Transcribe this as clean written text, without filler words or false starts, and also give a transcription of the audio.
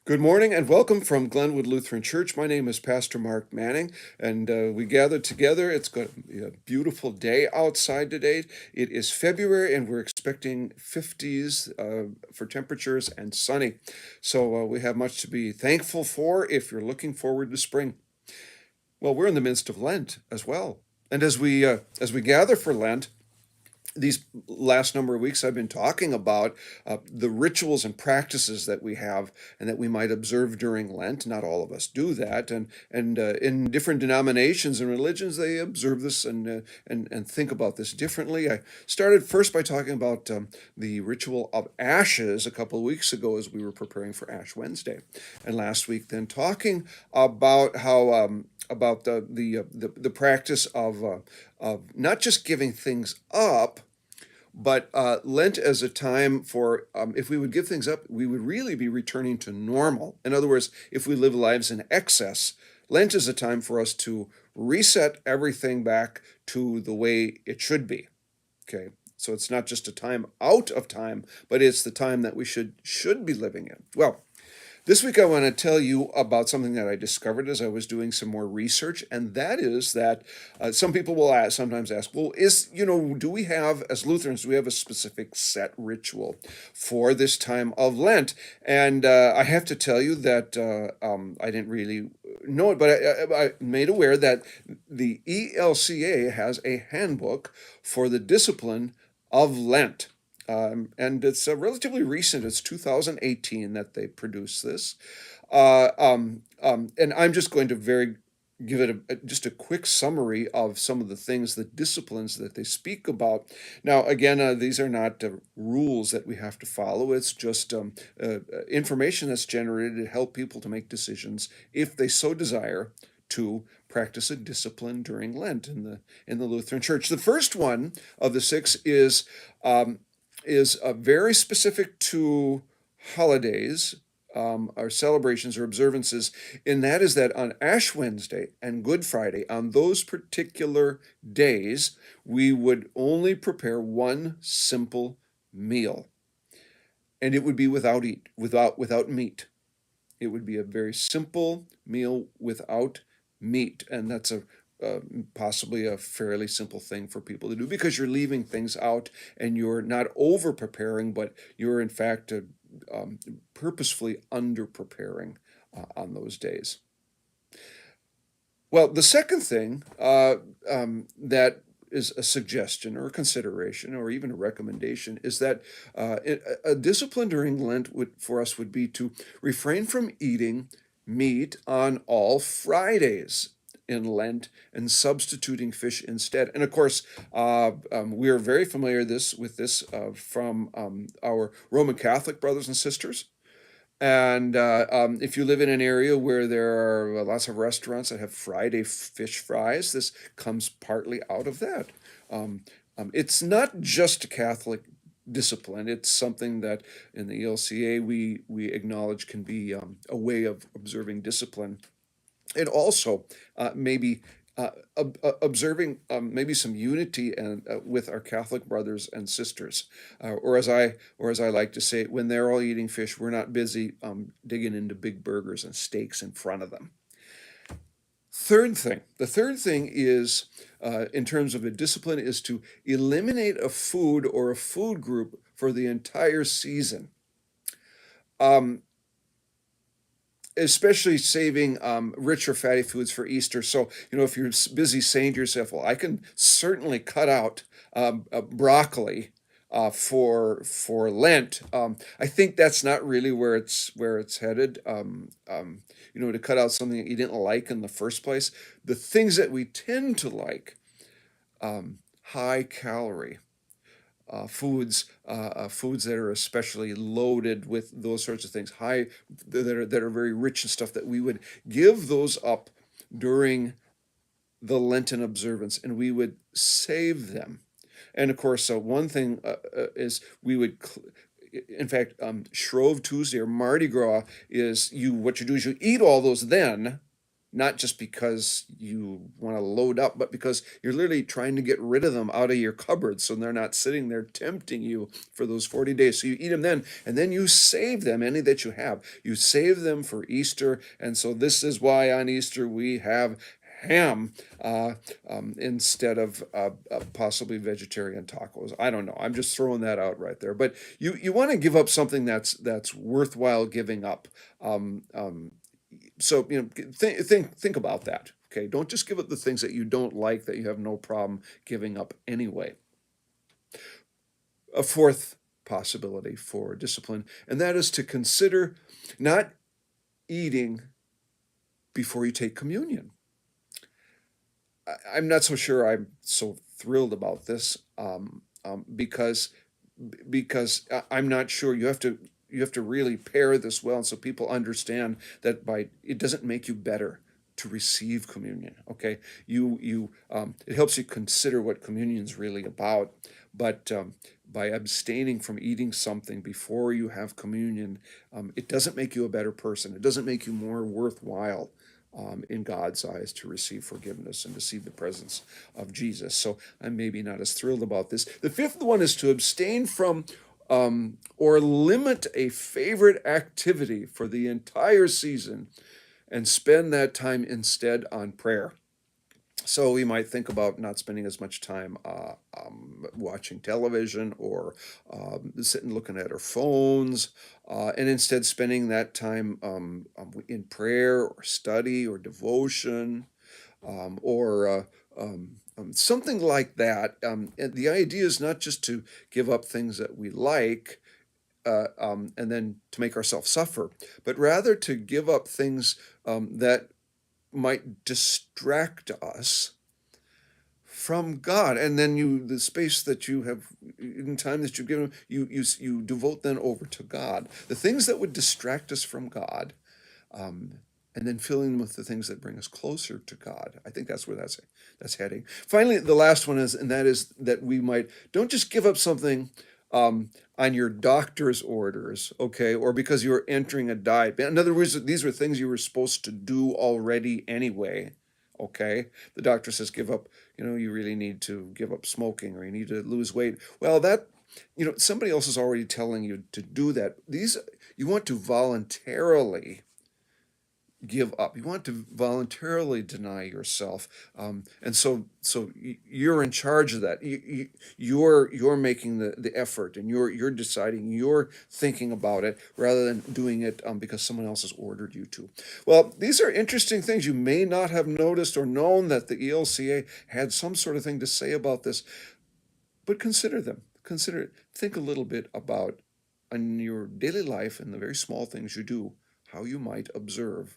Good morning and welcome from Glenwood Lutheran Church. My name is Pastor Mark Manning, and we gathered together. It's going to be a beautiful day outside today. It is February, and we're expecting 50s for temperatures and sunny. So we have much to be thankful for if you're looking forward to spring. Well, we're in the midst of Lent as well, and as we gather for Lent, these last number of weeks I've been talking about the rituals and practices that we have and that we might observe during Lent. Not all of us do that, and in different denominations and religions they observe this and think about this differently. I started first by talking about the ritual of ashes a couple of weeks ago as we were preparing for Ash Wednesday, and last week then talking about how about the practice of not just giving things up, but Lent as a time for, if we would give things up, we would really be returning to normal. In other words, if we live lives in excess, Lent is a time for us to reset everything back to the way it should be. Okay, so it's not just a time out of time, but it's the time that we should be living in. Well, this week I want to tell you about something that I discovered as I was doing some more research, and that is that some people will sometimes ask, well, do we have, as Lutherans, do we have a specific set ritual for this time of Lent? And I have to tell you that I didn't really know it, but I made aware that the ELCA has a handbook for the discipline of Lent. And it's relatively recent. It's 2018 that they produced this. And I'm just going to give it just a quick summary of some of the things, the disciplines that they speak about. Now, again, these are not rules that we have to follow. It's just information that's generated to help people to make decisions if they so desire to practice a discipline during Lent in the Lutheran Church. The first one of the six is very specific to holidays, or celebrations or observances, and that is that on Ash Wednesday and Good Friday, on those particular days, we would only prepare one simple meal, and it would be without meat. It would be a very simple meal without meat, and that's possibly a fairly simple thing for people to do because you're leaving things out and you're not over preparing, but you're in fact purposefully under preparing on those days. Well, the second thing that is a suggestion or a consideration or even a recommendation is that a discipline during Lent for us would be to refrain from eating meat on all Fridays in Lent and substituting fish instead. And of course, we are very familiar with this from our Roman Catholic brothers and sisters. And if you live in an area where there are lots of restaurants that have Friday fish fries, this comes partly out of that. It's not just a Catholic discipline. It's something that in the ELCA we acknowledge can be a way of observing discipline. And also maybe observing maybe some unity and with our Catholic brothers and sisters, or as I like to say, when they're all eating fish, we're not busy digging into big burgers and steaks in front of them. The third thing is, in terms of a discipline, is to eliminate a food or a food group for the entire season. Especially saving rich or fatty foods for Easter. So, if you're busy saying to yourself, well, I can certainly cut out broccoli for Lent. I think that's not really where it's headed. To cut out something that you didn't like in the first place. The things that we tend to like, high calorie foods that are especially loaded with those sorts of things, that are very rich and stuff, that we would give those up during the Lenten observance, and we would save them. And of course, one thing is we would. In fact, Shrove Tuesday or Mardi Gras is what you do is you eat all those then, not just because you want to load up, but because you're literally trying to get rid of them out of your cupboard so they're not sitting there tempting you for those 40 days. So you eat them then, and then you save them, any that you have. You save them for Easter. And so this is why on Easter we have ham instead of possibly vegetarian tacos. I don't know. I'm just throwing that out right there. But you want to give up something that's worthwhile giving up. Um, um, so think about that. Okay, don't just give up the things that you don't like, that you have no problem giving up anyway. A fourth possibility for discipline, and that is to consider not eating before you take communion. I'm not so sure I'm so thrilled about this, because I'm not sure. You have to really pair this well, so people understand that by it doesn't make you better to receive communion. Okay, it helps you consider what communion is really about, but by abstaining from eating something before you have communion, it doesn't make you a better person. It doesn't make you more worthwhile in God's eyes to receive forgiveness and to see the presence of Jesus. So I'm maybe not as thrilled about this. The fifth one is to abstain from or limit a favorite activity for the entire season and spend that time instead on prayer. So we might think about not spending as much time watching television or sitting looking at our phones, and instead spending that time in prayer or study or devotion, or something like that. And the idea is not just to give up things that we like, and then to make ourselves suffer, but rather to give up things that might distract us from God. And then the space that you have in time that you've given, you devote then over to God. The things that would distract us from God, um, and then filling them with the things that bring us closer to God. I think that's where that's heading. Finally, the last one is, and that is that we might don't just give up something on your doctor's orders, okay, or because you're entering a diet. In other words, these are things you were supposed to do already anyway. Okay, the doctor says give up. You really need to give up smoking, or you need to lose weight. Well, somebody else is already telling you to do that. These you want to voluntarily give up. You want to voluntarily deny yourself, and so you're in charge of that. You're making the effort, and you're deciding. You're thinking about it rather than doing it because someone else has ordered you to. Well, these are interesting things. You may not have noticed or known that the ELCA had some sort of thing to say about this, but consider them. Consider it. Think a little bit about in your daily life and the very small things you do, how you might observe